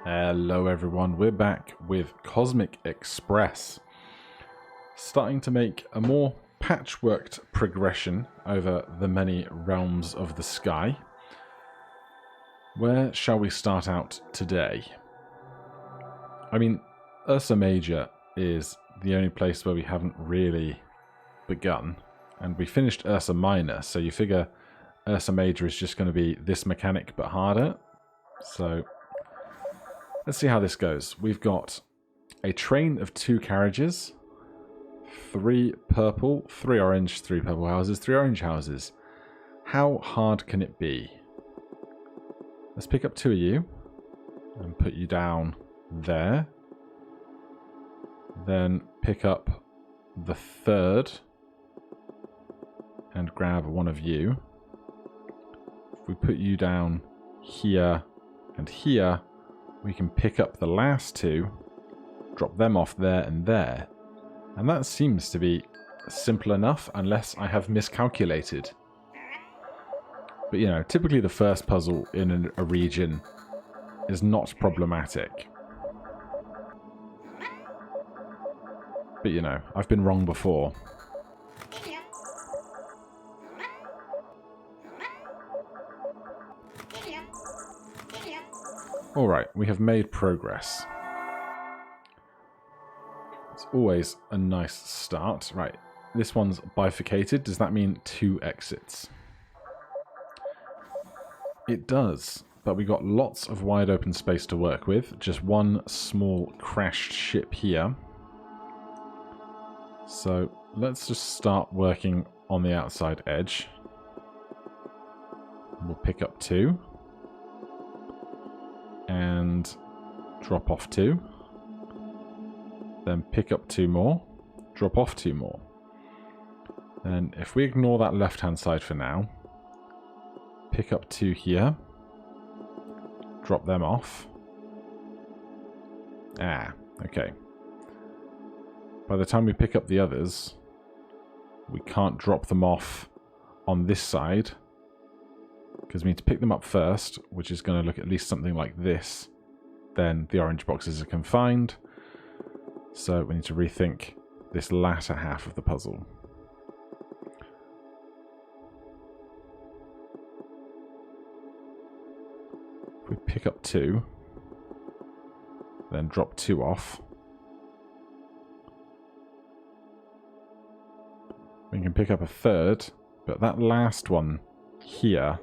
Hello everyone, we're back with Cosmic Express. Starting to make a more patchworked progression over the many realms of the sky. Where shall we start out today? I mean, Ursa Major is the only place where we haven't really begun. And we finished Ursa Minor, so you figure Ursa Major is just going to be this mechanic but harder. So let's see how this goes. We've got a train of 2 carriages, 3 purple, 3 orange, 3 purple houses, 3 orange houses. How hard can it be? Let's pick up 2 of you and put you down there. Then pick up the 3rd and grab 1 of you. If we put you down here and here, we can pick up the last 2, drop them off there and there. And that seems to be simple enough, unless I have miscalculated. But you know, typically the first puzzle in a region is not problematic. But you know, I've been wrong before. Alright, we have made progress. It's always a nice start. Right, this one's bifurcated. Does that mean 2 exits? It does, but we got lots of wide open space to work with. Just 1 small crashed ship here. So let's just start working on the outside edge. We'll pick up 2. And drop off 2. Then pick up 2 more. Drop off 2 more. And if we ignore that left-hand side for now, pick up 2 here. Drop them off. Okay. By the time we pick up the others, we can't drop them off on this side, because we need to pick them up first, which is going to look at least something like this. Then the orange boxes are confined. So we need to rethink this latter half of the puzzle. If we pick up 2, then drop 2 off, we can pick up a 3rd, but that last one here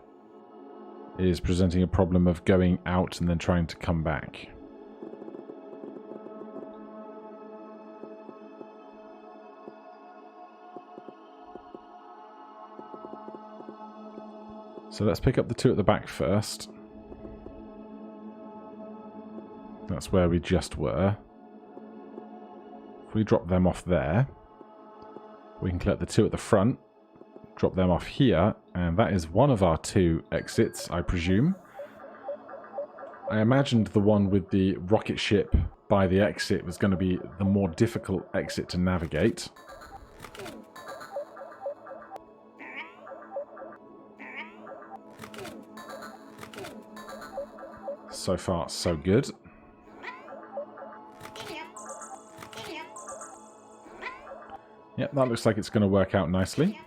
is presenting a problem of going out and then trying to come back. So let's pick up the 2 at the back first. That's where we just were. If we drop them off there, we can collect the 2 at the front, drop them off here, and that is one of our 2 exits, I presume. I imagined the one with the rocket ship by the exit was going to be the more difficult exit to navigate. So far, so good. Yep, that looks like it's going to work out nicely.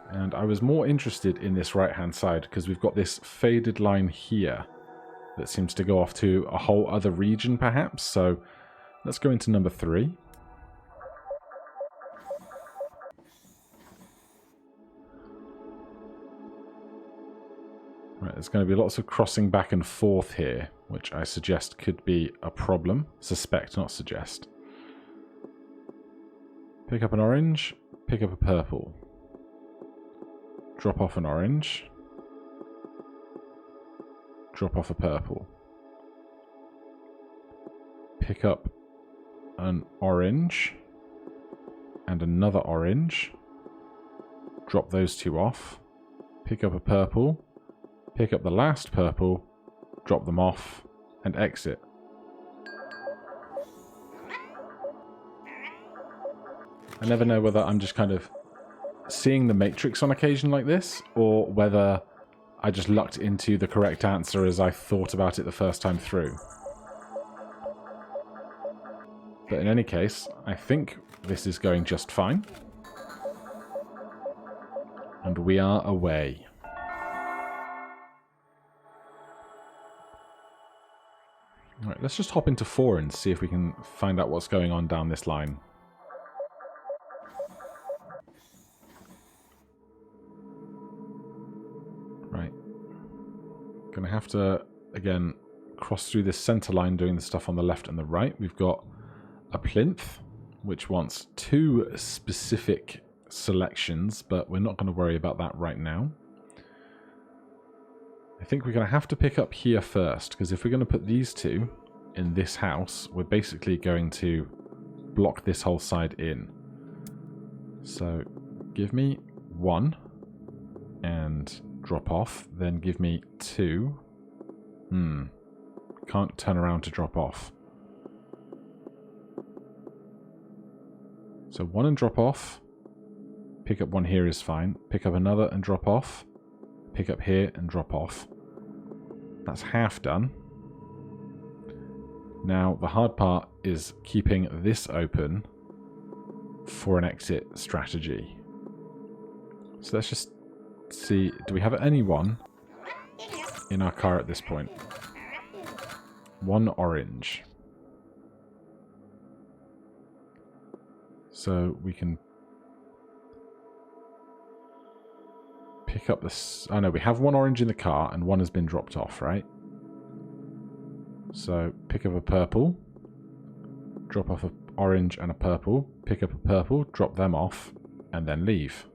And I was more interested in this right-hand side because we've got this faded line here that seems to go off to a whole other region, perhaps. So let's go into number 3. Right, there's going to be lots of crossing back and forth here, which I suggest could be a problem. Suspect, not suggest. Pick up an orange, pick up a purple. Drop off an orange. Drop off a purple. Pick up an orange and another orange. Drop those 2 off. Pick up a purple. Pick up the last purple. Drop them off and exit. I never know whether I'm just kind of seeing the matrix on occasion like this, or whether I just lucked into the correct answer as I thought about it the first time through. But in any case, I think this is going just fine. And we are away. Alright, let's just hop into 4 and see if we can find out what's going on down this line. Right. Gonna have to, again, cross through this center line doing the stuff on the left and the right. We've got a plinth, which wants 2 specific selections, but we're not going to worry about that right now. I think we're going to have to pick up here first, because if we're going to put these 2 in this house, we're basically going to block this whole side in. So give me 1 and drop off, then give me 2. Can't turn around to drop off. So 1 and drop off. Pick up 1 here is fine. Pick up another and drop off. Pick up here and drop off. That's half done. Now the hard part is keeping this open for an exit strategy. So let's just see, do we have anyone in our car at this point? 1 orange. So we can pick up this. Oh no, we have 1 orange in the car and 1 has been dropped off, right? So pick up a purple, drop off an orange and a purple, pick up a purple, drop them off, and then leave.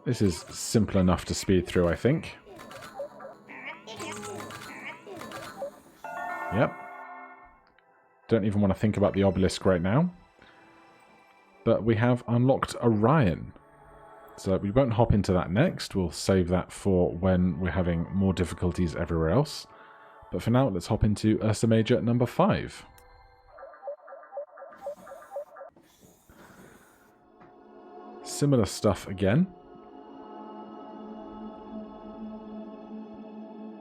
This is simple enough to speed through, I think. Yep. Don't even want to think about the obelisk right now. But we have unlocked Orion. So we won't hop into that next. We'll save that for when we're having more difficulties everywhere else. But for now, let's hop into Ursa Major number 5. Similar stuff again.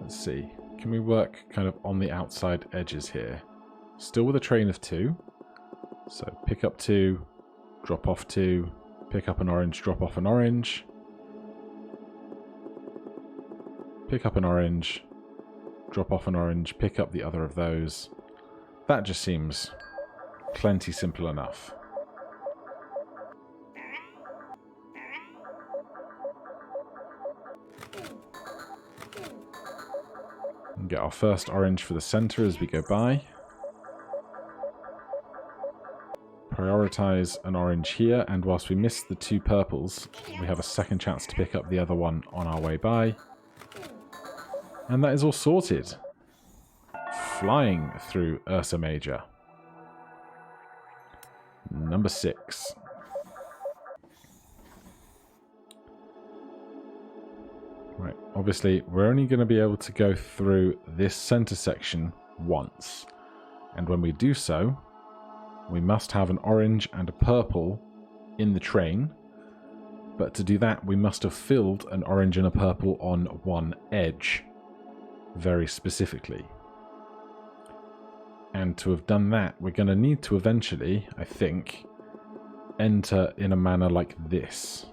Let's see. Can we work kind of on the outside edges here? Still with a train of 2. So pick up 2, drop off 2, pick up an orange, drop off an orange. Pick up an orange, drop off an orange, pick up the other of those. That just seems plenty simple enough. And get our first orange for the center as we go by. Prioritize an orange here, and whilst we miss the 2 purples, we have a second chance to pick up the other one on our way by. And that is all sorted. Flying through Ursa Major. Number 6. Right, obviously we're only going to be able to go through this center section once. And when we do so, we must have an orange and a purple in the train. But to do that, we must have filled an orange and a purple on 1 edge. Very specifically. And to have done that, we're going to need to eventually, I think, enter in a manner like this.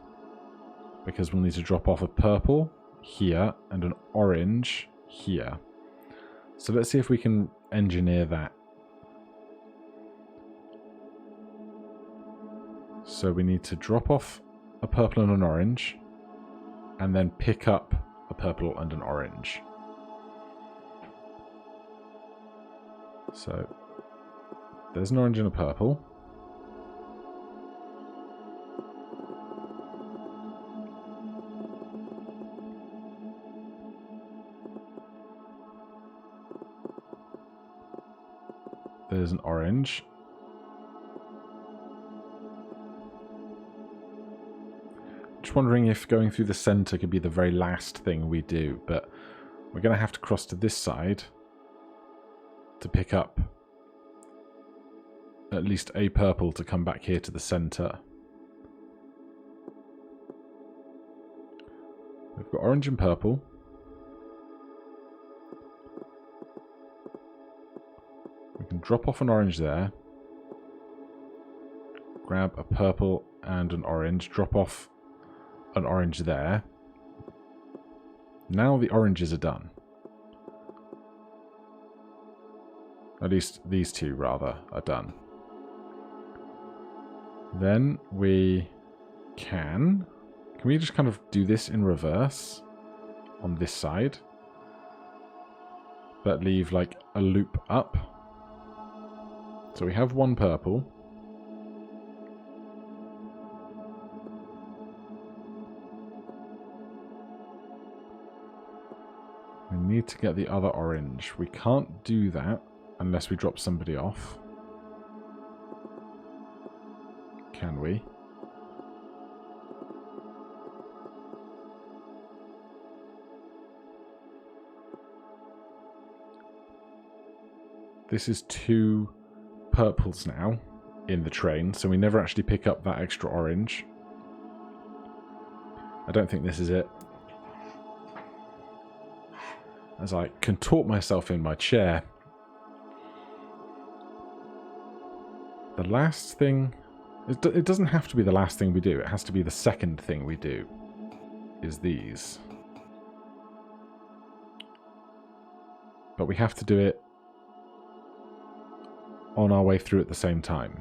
Because we'll need to drop off a purple here and an orange here. So let's see if we can engineer that. So we need to drop off a purple and an orange, and then pick up a purple and an orange. So there's an orange and a purple. There's an orange. Just wondering if going through the center could be the very last thing we do, but we're going to have to cross to this side to pick up at least a purple to come back here to the center. We've got orange and purple. We can drop off an orange there. Grab a purple and an orange. Drop off an orange there. Now the oranges are done. At least these two, rather, are done. Then we can... Can we just kind of do this in reverse on this side? But leave like a loop up. So we have one purple. We need to get the other orange. We can't do that unless we drop somebody off. Can we? This is 2 purples now in the train, so we never actually pick up that extra orange. I don't think this is it. As I contort myself in my chair. The last thing... It doesn't have to be the last thing we do, it has to be the second thing we do. Is these. But we have to do it on our way through at the same time.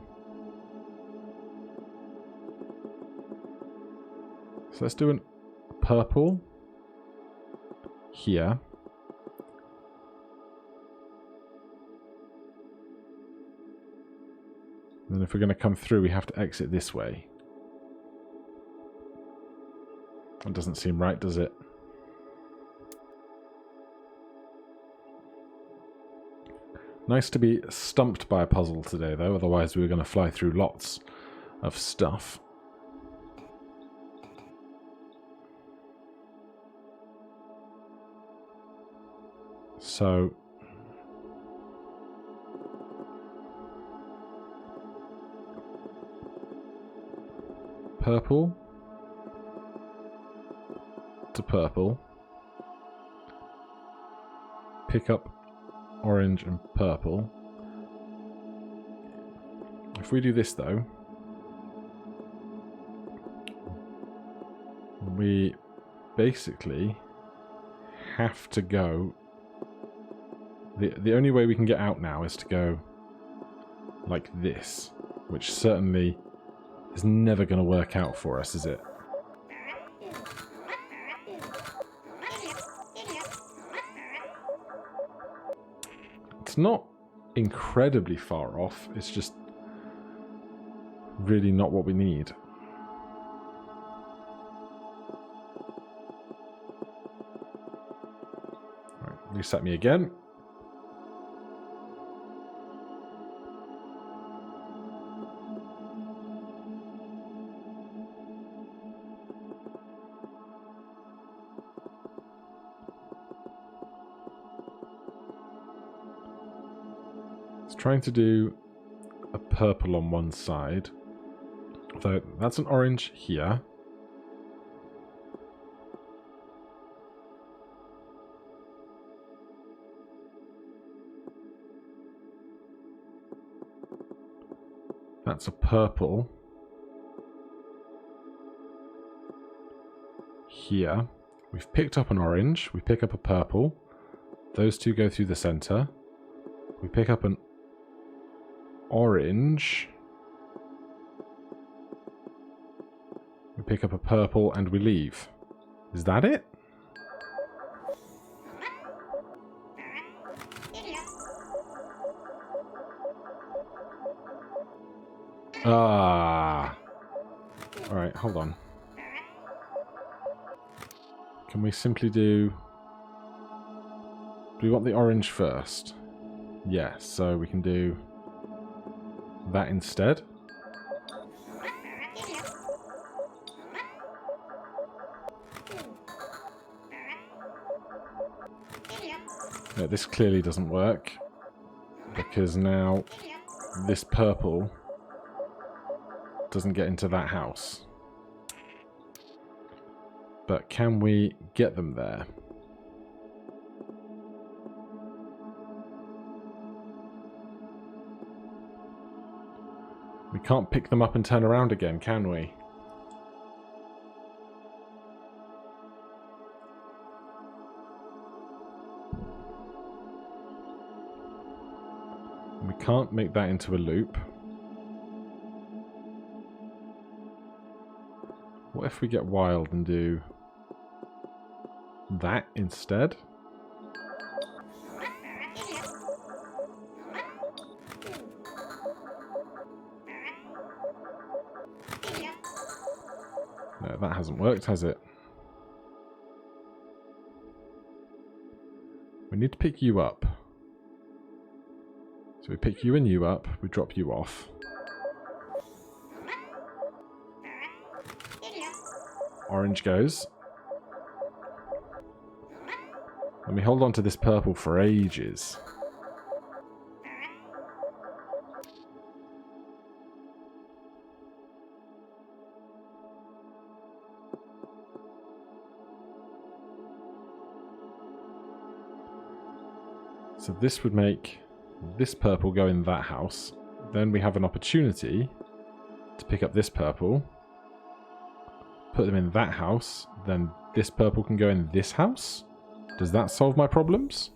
So let's do a purple here. And then if we're going to come through, we have to exit this way. That doesn't seem right, does it? Nice to be stumped by a puzzle today, though. Otherwise, we were going to fly through lots of stuff. So... purple to purple. Pick up orange and purple. If we do this though, we basically have to go... The only way we can get out now is to go like this, which certainly is never going to work out for us, is it? It's not incredibly far off, it's just really not what we need. Right, reset me again. Trying to do a purple on one side. So that's an orange here. That's a purple here. We've picked up an orange. We pick up a purple. Those two go through the center. We pick up an orange. We pick up a purple and we leave. Is that it? Ah. Alright, hold on. Can we simply do... Do we want the orange first? Yes, so we can do that instead. Yeah, this clearly doesn't work because now this purple doesn't get into that house. But can we get them there? We can't pick them up and turn around again, can we? We can't make that into a loop. What if we get wild and do that instead? No, that hasn't worked, has it? We need to pick you up. So we pick you and you up, we drop you off. Orange goes. And we hold on to this purple for ages. So this would make this purple go in that house. Then we have an opportunity to pick up this purple, put them in that house, then this purple can go in this house? Does that solve my problems?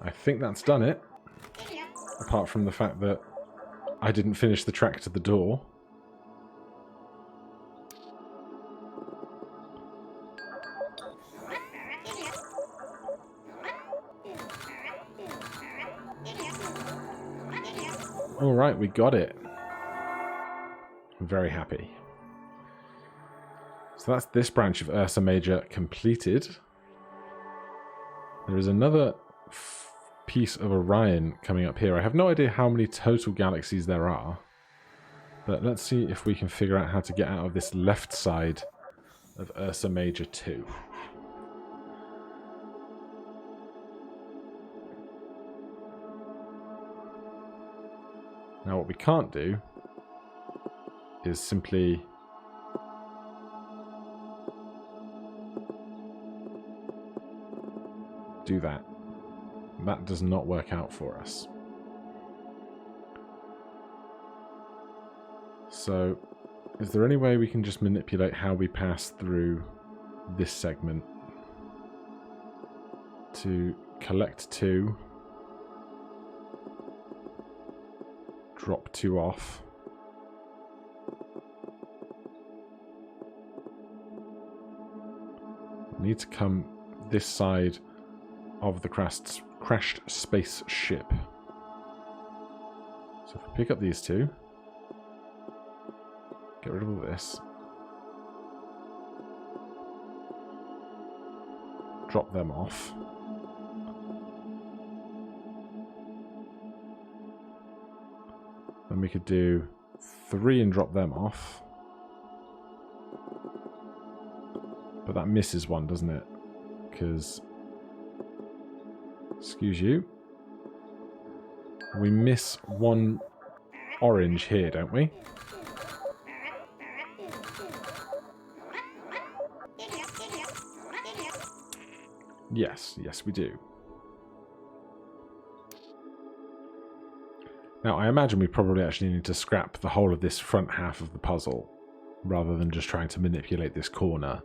I think that's done it. Apart from the fact that I didn't finish the track to the door. Alright, we got it. I'm very happy. So that's this branch of Ursa Major completed. There is another piece of Orion coming up here. I have no idea how many total galaxies there are. But let's see if we can figure out how to get out of this left side of Ursa Major 2. Now what we can't do is simply do that. That does not work out for us. So, is there any way we can just manipulate how we pass through this segment to collect 2, drop 2 off, we need to come this side of the crashed spaceship. So if we pick up these 2, get rid of all this, drop them off, then we could do 3 and drop them off, but that misses one, doesn't it? Because, excuse you, we miss 1 orange here, don't we? Yes, yes we do. Now I imagine we probably actually need to scrap the whole of this front half of the puzzle, rather than just trying to manipulate this corner.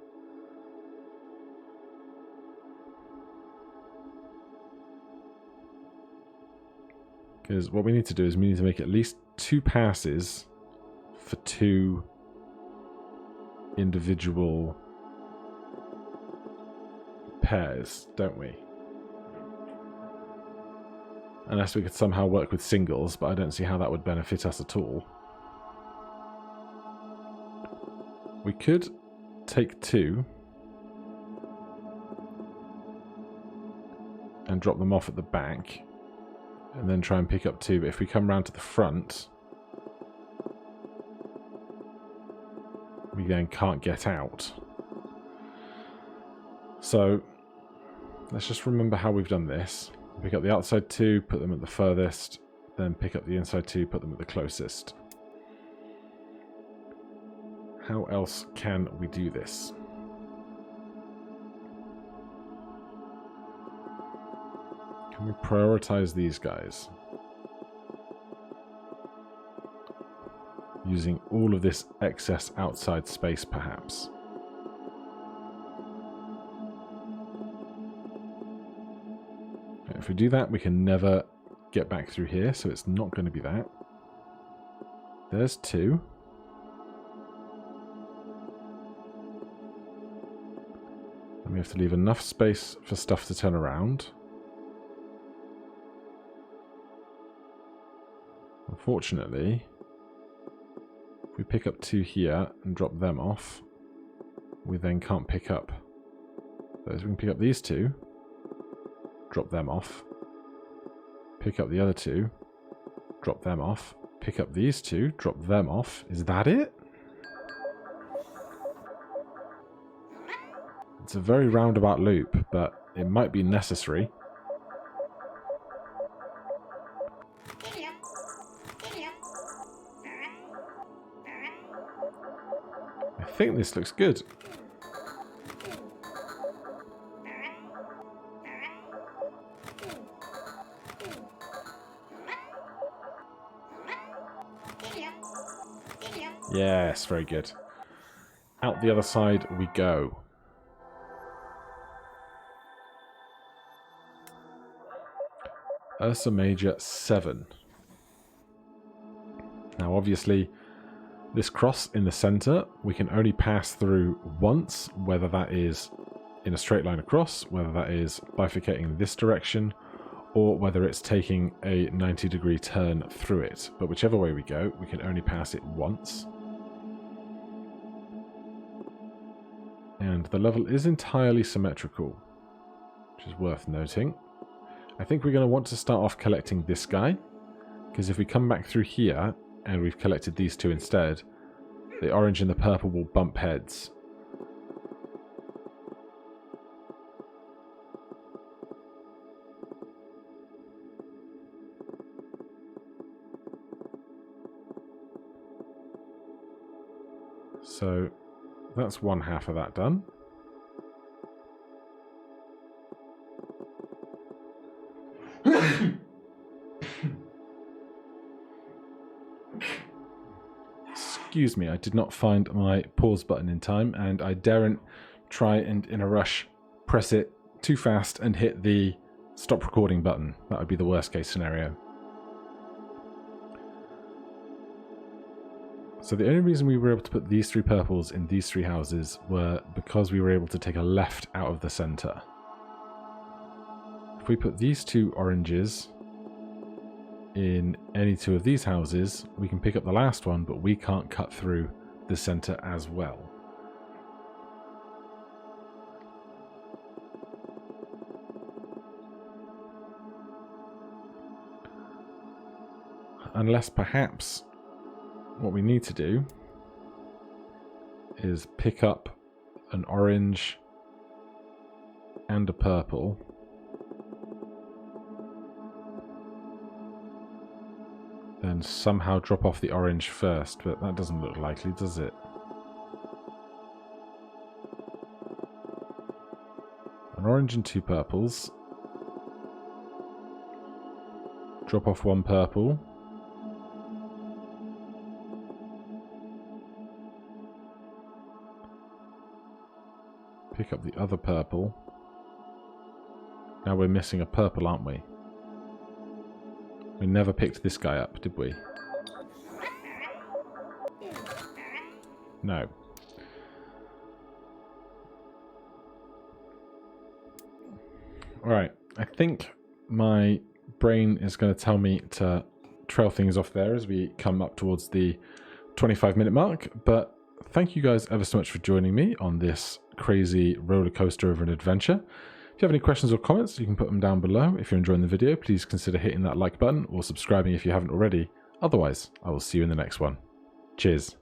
Because what we need to do is we need to make at least 2 passes for 2 individual pairs, don't we? Unless we could somehow work with singles, but I don't see how that would benefit us at all. We could take 2 and drop them off at the back, and then try and pick up 2, but if we come round to the front, we then can't get out. So let's just remember how we've done this. Pick up the outside two, put them at the furthest, then pick up the inside two, put them at the closest. How else can we do this? Can we prioritize these guys? Using all of this excess outside space, perhaps. If we do that, we can never get back through here, so it's not going to be that. There's two. And we have to leave enough space for stuff to turn around. Unfortunately, if we pick up two here and drop them off, we then can't pick up those. We can pick up these two, drop them off, pick up the other two, drop them off, pick up these two, drop them off. Is that it? It's a very roundabout loop, but it might be necessary. I think this looks good. Yes, very good. Out the other side we go. Ursa Major 7. Now obviously this cross in the center we can only pass through once, whether that is in a straight line across, whether that is bifurcating this direction, or whether it's taking a 90-degree turn through it. But whichever way we go, we can only pass it once. And the level is entirely symmetrical, which is worth noting. I think we're going to want to start off collecting this guy, because if we come back through here and we've collected these two instead, the orange and the purple will bump heads. So that's one half of that done. Excuse me, I did not find my pause button in time, and I daren't try and, in a rush, press it too fast and hit the stop recording button. That would be the worst case scenario. So the only reason we were able to put these three purples in these three houses were because we were able to take a left out of the center. If we put these two oranges in any two of these houses, we can pick up the last one, but we can't cut through the center as well. Unless perhaps what we need to do is pick up an orange and a purple, then somehow drop off the orange first, but that doesn't look likely, does it? An orange and two purples. Drop off one purple. Pick up the other purple. Now we're missing a purple, aren't we? We never picked this guy up, did we? No. Alright, I think my brain is going to tell me to trail things off there as we come up towards the 25-minute mark, but thank you guys ever so much for joining me on this crazy roller coaster of an adventure. If you have any questions or comments, you can put them down below. If you're enjoying the video, please consider hitting that like button or subscribing if you haven't already. Otherwise, I will see you in the next one. Cheers.